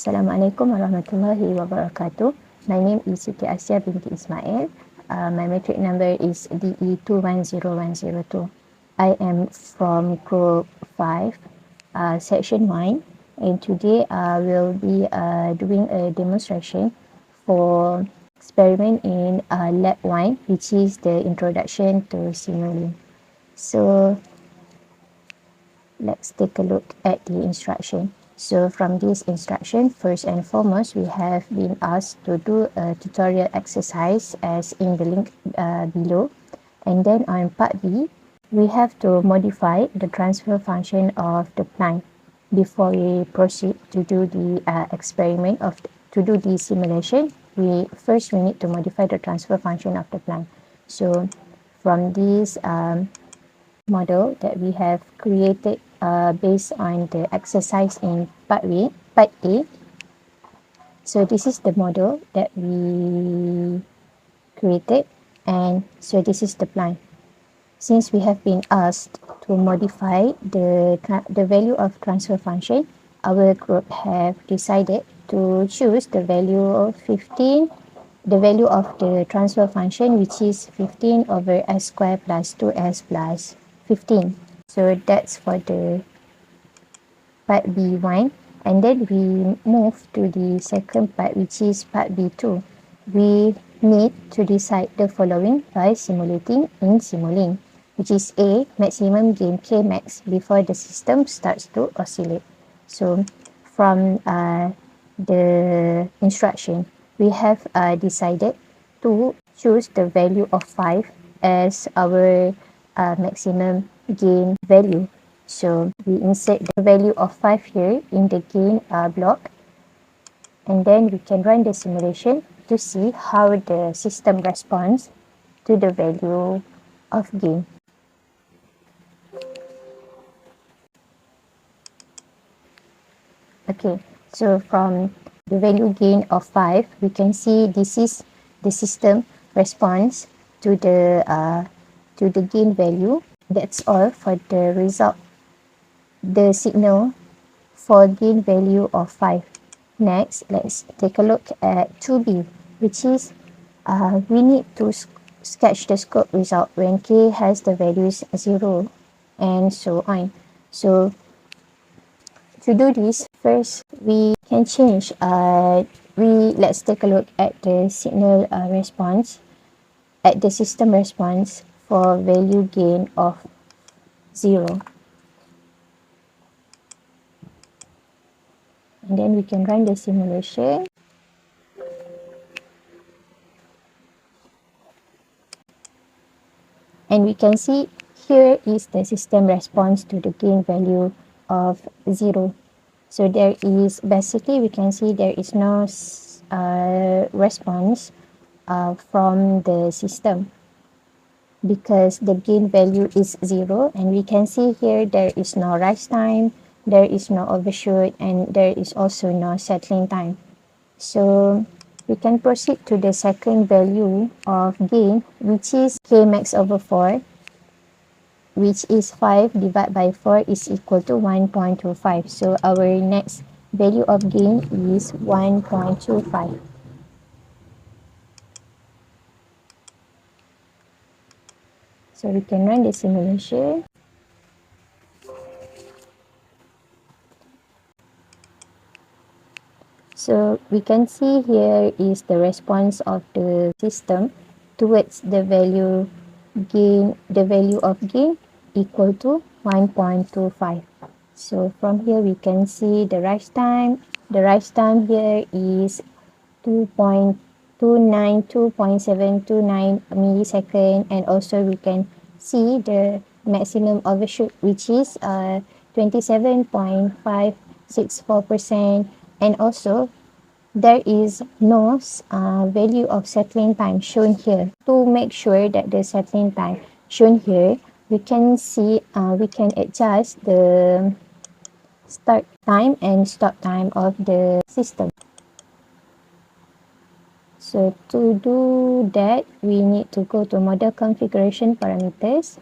Assalamualaikum warahmatullahi wabarakatuh. My name is Siti Asiah binti Ismail. My matric number is DE210102. I am from Group 5, Section 1, and today I will be doing a demonstration for experiment in Lab 1, which is the introduction to simulating. So let's take a look at the instruction. So from this instruction, first and foremost, we have been asked to do a tutorial exercise as in the link below. And then on part B, we have to modify the transfer function of the plant before we proceed to do the experiment to do the simulation. We need to modify the transfer function of the plant. So from this model that we have created based on the exercise in part A. So this is the model that we created, and so this is the plan. Since we have been asked to modify the value of transfer function, our group have decided to choose the value of 15, the value of the transfer function, which is 15 over s squared plus 2s plus 15. So that's for the part B1, and then we move to the second part, which is part B2. We need to decide the following by simulating in Simulink, which is A, maximum gain K max before the system starts to oscillate. So from the instruction, we have decided to choose the value of 5 as our maximum gain value. So we insert the value of 5 here in the gain block, and then we can run the simulation to see how the system responds to the value of gain. Okay, so from the value gain of 5, we can see this is the system response to the gain value. That's all for the result, the signal for gain value of 5. Next, let's take a look at 2B, which is we need to sketch the scope result when K has the values 0 and so on. So to do this, first we can change, let's take a look at the signal response, at the system response for value gain of 0. And then we can run the simulation. And we can see here is the system response to the gain value of 0. So there is, basically we can see there is no response from the system because the gain value is 0, and we can see here there is no rise time, there is no overshoot, and there is also no settling time. So we can proceed to the second value of gain, which is K max over 4, which is 5 divided by 4 is equal to 1.25. So our next value of gain is 1.25. So we can run the simulation. So we can see here is the response of the system towards the value of gain equal to 1.25. So from here we can see the rise time. The rise time here is 2.729 millisecond, and also we can see the maximum overshoot, which is 27.564%, and also there is no value of settling time shown here. To make sure that the settling time shown here, we can see we can adjust the start time and stop time of the system. So to do that, we need to go to model configuration parameters.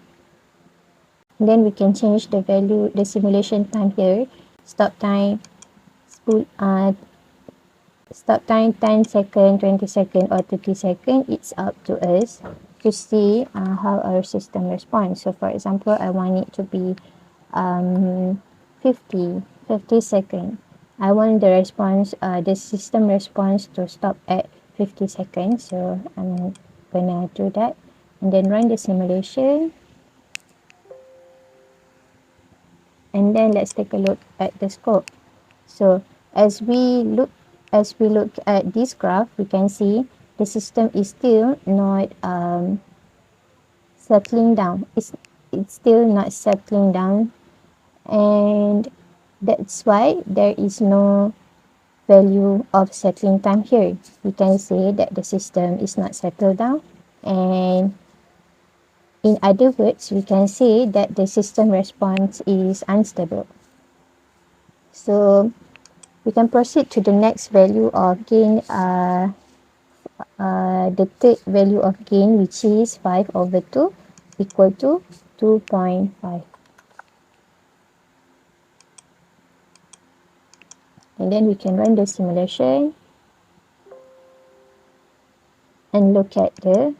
Then we can change the value, the simulation time here, stop time, stop time 10 second, 20 second or 30 second, it's up to us to see how our system responds. So for example, I want it to be 50 second. I want the system response to stop at 50 seconds. So I'm gonna do that and then run the simulation. And then let's take a look at the scope. So as we look at this graph, we can see the system is still not settling down. It's still not settling down, and that's why there is no value of settling time here. We can say that the system is not settled down, and in other words, we can say that the system response is unstable. So we can proceed to the next value of gain, the third value of gain, which is 5/2 equal to 2.5. And then we can run the simulation and look at the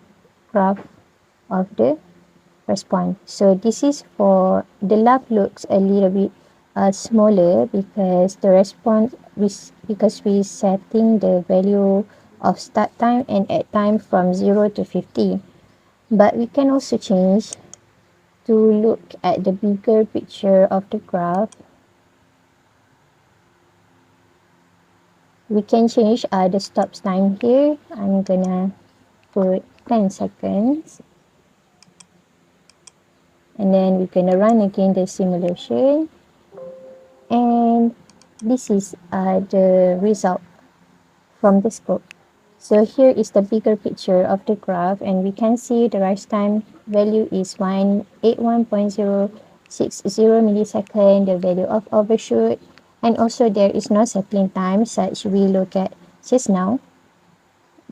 graph of the response. So this is for the lab looks a little bit smaller because the response because we setting the value of start time and end time from 0 to 50. But we can also change to look at the bigger picture of the graph. We can change the stop time here. I'm gonna put 10 seconds. And then we're gonna run again the simulation. And this is the result from the scope. So here is the bigger picture of the graph, and we can see the rise time value is 181.060 millisecond, the value of overshoot, and also there is no settling time such we look at just now,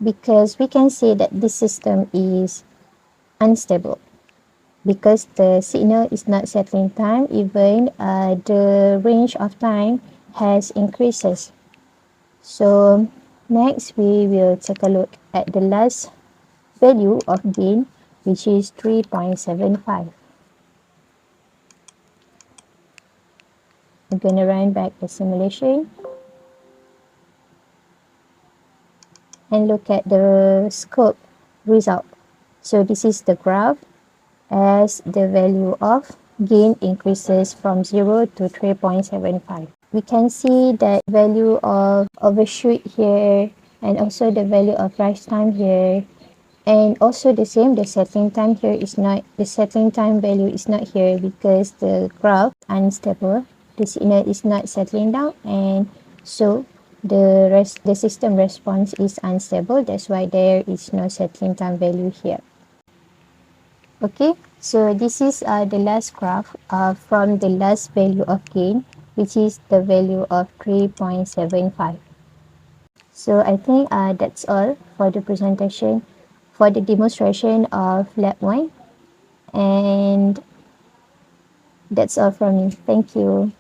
because we can say that this system is unstable because the signal is not settling time, even the range of time has increases. So next we will take a look at the last value of gain, which is 3.75. I'm going to run back the simulation and look at the scope result. So this is the graph as the value of gain increases from 0 to 3.75. We can see that value of overshoot here and also the value of rise time here, and also the same, the settling time here is not, the settling time value is not here because the graph unstable, the signal is not settling down, and so the system response is unstable. That's why there is no settling time value here. Okay, so this is the last graph from the last value of gain, which is the value of 3.75. So I think that's all for the presentation, for the demonstration of lab 1, and that's all from me. Thank you.